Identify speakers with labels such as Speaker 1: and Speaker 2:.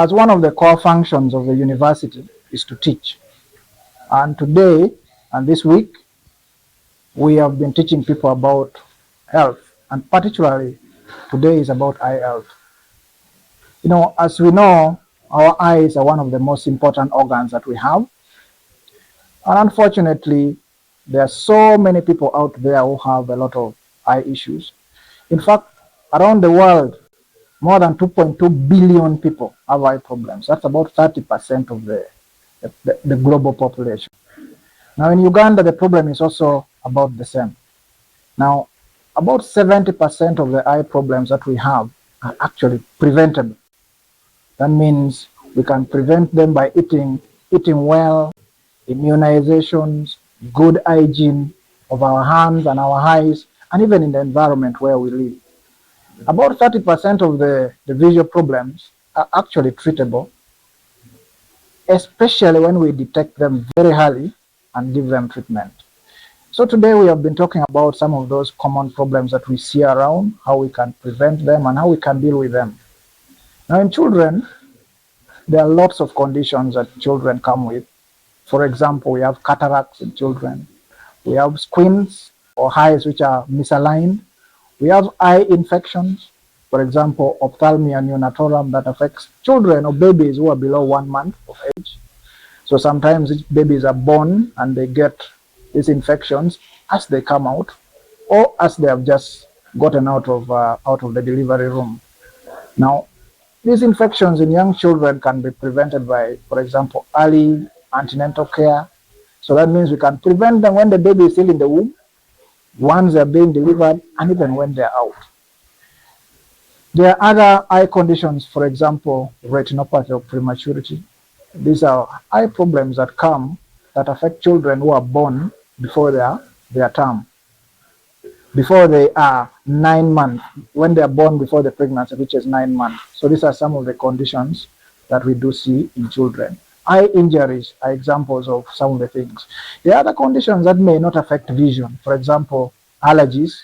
Speaker 1: as one of the core functions of the university is to teach. And today and this week, we have been teaching people about health, and particularly today is about eye health. You know, as we know, our eyes are one of the most important organs that we have. And unfortunately, there are so many people out there who have a lot of eye issues. In fact, around the world, more than 2.2 billion people have eye problems. That's about 30% of the global population. Now, in Uganda, the problem is also about the same. Now, about 70% of the eye problems that we have are actually preventable. That means we can prevent them by eating well, immunizations, good hygiene of our hands and our eyes, and even in the environment where we live. About 30% of the visual problems are actually treatable, especially when we detect them very early and give them treatment. So today we have been talking about some of those common problems that we see around, how we can prevent them and how we can deal with them. Now in children, there are lots of conditions that children come with. For example, we have cataracts in children. We have squints or eyes which are misaligned. We have eye infections, for example, ophthalmia neonatorum, that affects children or babies who are below 1 month of age. So sometimes babies are born and they get these infections as they come out or as they have just gotten out of the delivery room. Now, these infections in young children can be prevented by, for example, early antenatal care. So that means we can prevent them when the baby is still in the womb, once they're being delivered, and even when they're out. There are other eye conditions, for example, retinopathy of prematurity. These are eye problems that affect children who are born before their term, before they are 9 months, when they are born before the pregnancy, which is 9 months. So these are some of the conditions that we do see in children. Eye injuries are examples of some of the things. There are other conditions that may not affect vision. For example, allergies